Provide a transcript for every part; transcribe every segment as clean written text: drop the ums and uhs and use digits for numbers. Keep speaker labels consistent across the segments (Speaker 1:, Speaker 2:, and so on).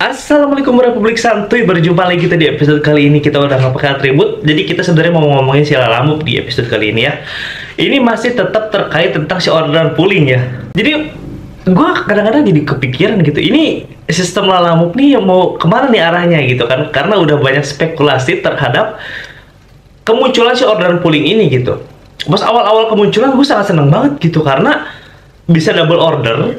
Speaker 1: Assalamualaikum Republik Santuy, berjumpa lagi kita di episode kali ini. Kita udah nggak pakai atribut, jadi kita sebenarnya mau ngomongin si Lalamove di episode kali ini ya. Ini masih tetap terkait tentang si orderan pooling ya. Jadi gue kadang-kadang jadi kepikiran gitu, ini sistem Lalamove nih mau kemana nih arahnya gitu kan, karena udah banyak spekulasi terhadap kemunculan si orderan pooling ini gitu. Pas awal-awal kemunculan gue sangat seneng banget gitu, karena bisa double order,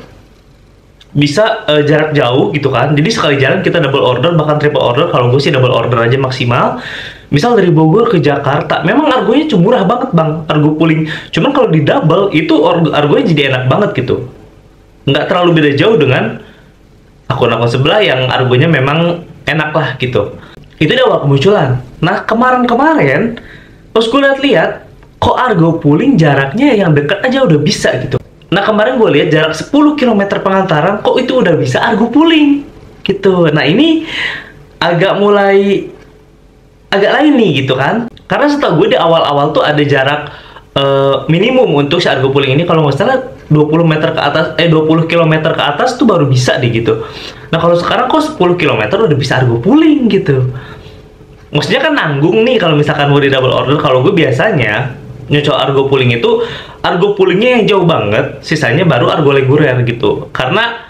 Speaker 1: bisa jarak jauh gitu kan. Jadi sekali jalan kita double order, bahkan triple order. Kalau gue sih double order aja maksimal. Misal dari Bogor ke Jakarta, memang argonya murah banget bang, argo pooling. Cuman kalau di double itu argonya jadi enak banget gitu, nggak terlalu beda jauh dengan akun-akun sebelah yang argonya memang enak lah gitu. Itu di awal kemunculan. Nah kemarin-kemarin terus gue lihat-lihat, kok argo pooling jaraknya yang deket aja udah bisa gitu. Nah kemarin gue lihat jarak 10 km pengantaran kok itu udah bisa argo pooling gitu. Nah ini agak mulai agak lain nih gitu kan. Karena setahu gue di awal-awal tuh ada jarak minimum untuk si argo pooling ini, kalau nggak salah 20 meter ke atas, 20 km ke atas tuh baru bisa deh gitu. Nah kalau sekarang kok 10 km udah bisa argo pooling gitu. Maksudnya kan nanggung nih kalau misalkan mau di double order. Kalau gue biasanya nyocok argo pooling itu, argo poolingnya yang jauh banget, sisanya baru argo reguler gitu. Karena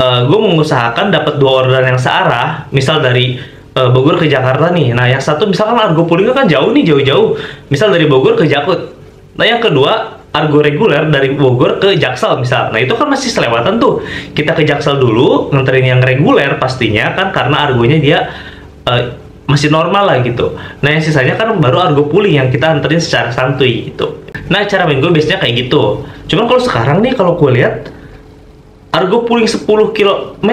Speaker 1: gue mengusahakan dapat dua orderan yang searah, misal dari Bogor ke Jakarta nih. Nah yang satu misalkan argo poolingnya kan jauh nih, jauh-jauh, misal dari Bogor ke Jakut. Nah yang kedua argo reguler dari Bogor ke Jaksel misal. Nah itu kan masih selewatan tuh, kita ke Jaksel dulu nganterin yang reguler pastinya kan, karena argonya dia masih normal lah gitu. Nah yang sisanya kan baru argo pooling yang kita anterin secara santuy gitu. Nah cara main gue biasanya kayak gitu. Cuman kalau sekarang nih, kalau gue lihat argo pooling 10 km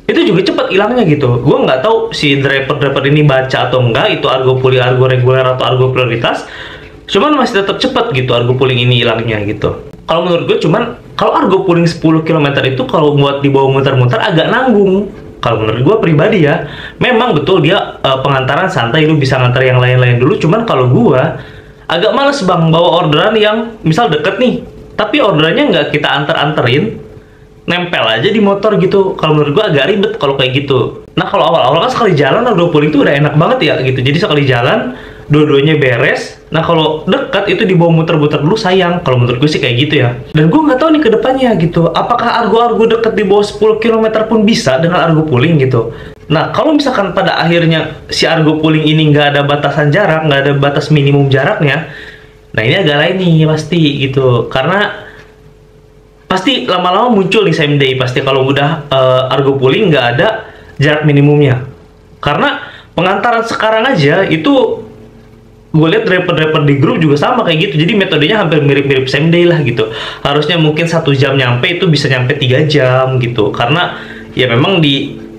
Speaker 1: itu juga cepat hilangnya gitu. Gue nggak tahu si driver ini baca atau enggak itu argo pooling, argo reguler atau argo prioritas. Cuman masih tetap cepat gitu argo pooling ini hilangnya gitu. Kalau menurut gue, cuman kalau argo pooling 10 km itu kalau buat dibawa muter-muter agak nanggung. Kalau menurut gue pribadi ya, memang betul dia pengantaran santai, lu bisa ngantar yang lain-lain dulu. Cuman kalau gue agak males bang bawa orderan yang misal deket nih, tapi orderannya nggak kita anterin, nempel aja di motor gitu. Kalau menurut gue agak ribet kalau kayak gitu. Nah kalau awal-awal kan sekali jalan argo pooling itu udah enak banget ya gitu. Jadi sekali jalan dua-duanya beres. Nah kalau dekat itu dibawa muter-muter dulu sayang. Kalau menurut gue sih kayak gitu ya. Dan gue nggak tahu nih ke depannya gitu, apakah argo-argo dekat di bawah 10 km pun bisa dengan argo pooling gitu. Nah kalau misalkan pada akhirnya si argo pooling ini nggak ada batasan jarak, nggak ada batas minimum jaraknya, nah ini agak lain nih pasti gitu. Karena pasti lama-lama muncul nih same day pasti kalau udah argo pooling nggak ada jarak minimumnya. Karena pengantaran sekarang aja itu gue lihat driver-driver di grup juga sama kayak gitu. Jadi metodenya hampir mirip-mirip same day lah gitu. Harusnya mungkin 1 jam nyampe, itu bisa nyampe 3 jam gitu. Karena ya memang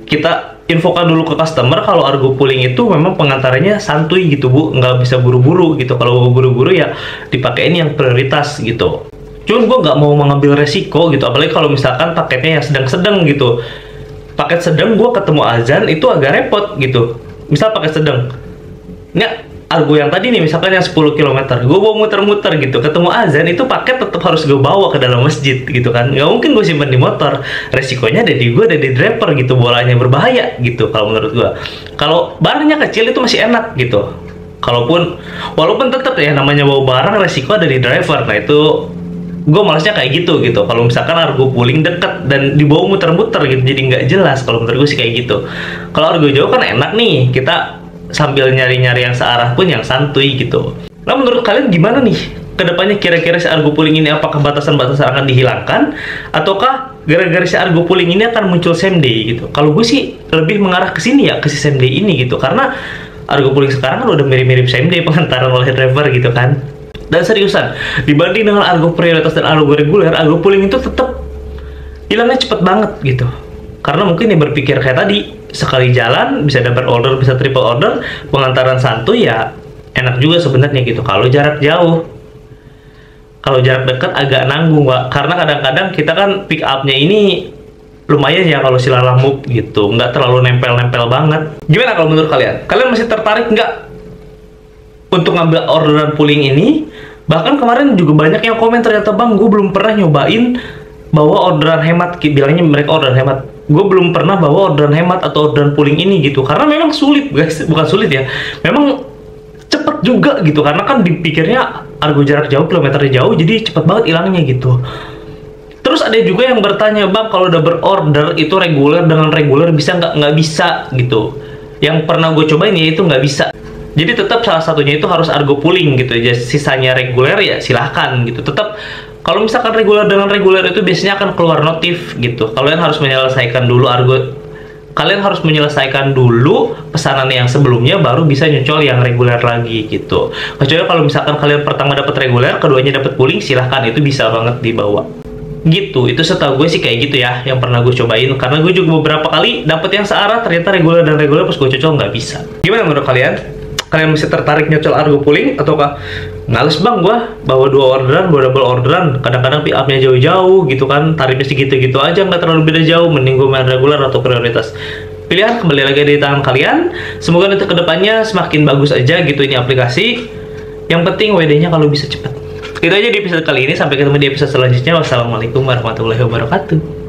Speaker 1: kita infokan dulu ke customer kalau argo pooling itu memang pengantarannya santuy gitu bu, nggak bisa buru-buru gitu. Kalau buru-buru ya dipakein yang prioritas gitu. Cuman gue nggak mau mengambil resiko gitu, apalagi kalau misalkan paketnya yang sedang-sedang gitu. Paket sedang gue ketemu azan itu agak repot gitu. Misal paket sedang, nggak argo yang tadi nih misalkan yang 10 km, gue bawa muter-muter gitu, ketemu azan itu paket tetap harus gue bawa ke dalam masjid gitu kan. Nggak mungkin gue simpan di motor, resikonya ada di gue, ada di driver gitu, bolanya berbahaya gitu kalau menurut gue. Kalau barangnya kecil itu masih enak gitu, walaupun tetap ya namanya bawa barang, resiko ada di driver. Nah itu gue malasnya kayak gitu. Kalau misalkan argo pooling deket dan dibawa muter-muter gitu, jadi nggak jelas. Kalau menurut gue sih kayak gitu. Kalau argo jauh kan enak nih, kita sambil nyari-nyari yang searah pun yang santuy gitu. Nah menurut kalian gimana nih kedepannya, kira-kira si argo pooling ini apakah batasan-batasan akan dihilangkan, ataukah gara-gara si argo pooling ini akan muncul same day gitu? Kalau gue sih lebih mengarah ke sini ya, ke si same day ini gitu, karena argo pooling sekarang kan udah mirip-mirip same day pengantaran oleh driver gitu kan. Dan seriusan, dibanding dengan argo prioritas dan argo reguler, argo pooling itu tetap hilangnya cepet banget gitu. Karena mungkin dia berpikir kayak tadi, sekali jalan bisa double order, bisa triple order, pengantaran santuy ya enak juga sebenarnya gitu. Kalau jarak jauh, kalau jarak dekat agak nanggung Pak. Karena kadang-kadang kita kan pick up-nya ini lumayan ya kalau si Lalamove gitu, nggak terlalu nempel-nempel banget. Gimana kalau menurut kalian? Kalian masih tertarik nggak untuk ngambil orderan pooling ini? Bahkan kemarin juga banyak yang komen, ternyata bang gue belum pernah nyobain bawa orderan hemat, bilangnya mereka orderan hemat. gue belum pernah bawa orderan hemat atau orderan pooling ini gitu, karena memang sulit guys, bukan sulit ya, memang cepet juga gitu, karena kan dipikirnya argo jarak jauh, kilometernya jauh, jadi cepet banget hilangnya gitu. Terus ada juga yang bertanya, bang kalau udah berorder itu reguler dengan reguler bisa nggak bisa gitu. Yang pernah gue cobain ya itu nggak bisa. Jadi tetap salah satunya itu harus argo pooling gitu, ya sisanya reguler ya silahkan gitu. Tetap kalau misalkan reguler dengan reguler itu biasanya akan keluar notif gitu. Kalian harus menyelesaikan dulu pesanan yang sebelumnya, baru bisa nyucol yang reguler lagi gitu. Kecuali kalau misalkan kalian pertama dapat reguler, keduanya dapat pooling, silahkan, itu bisa banget dibawa. Gitu, itu setahu gue sih kayak gitu ya, yang pernah gue cobain. Karena gue juga beberapa kali dapet yang searah, ternyata reguler dan reguler pas gue cocol nggak bisa. Gimana menurut kalian? Kalian masih tertarik nyocol argo pooling, ataukah males bang gua bawa 2 orderan, bawa double orderan, kadang-kadang pick up-nya jauh-jauh gitu kan, tarifnya segitu-gitu aja, nggak terlalu beda jauh, mending gue main reguler atau prioritas? Pilihan kembali lagi di tangan kalian. Semoga nanti kedepannya semakin bagus aja gitu ini aplikasi. Yang penting WD-nya kalau bisa cepat. Itu aja di episode kali ini, sampai ketemu di episode selanjutnya. Wassalamualaikum warahmatullahi wabarakatuh.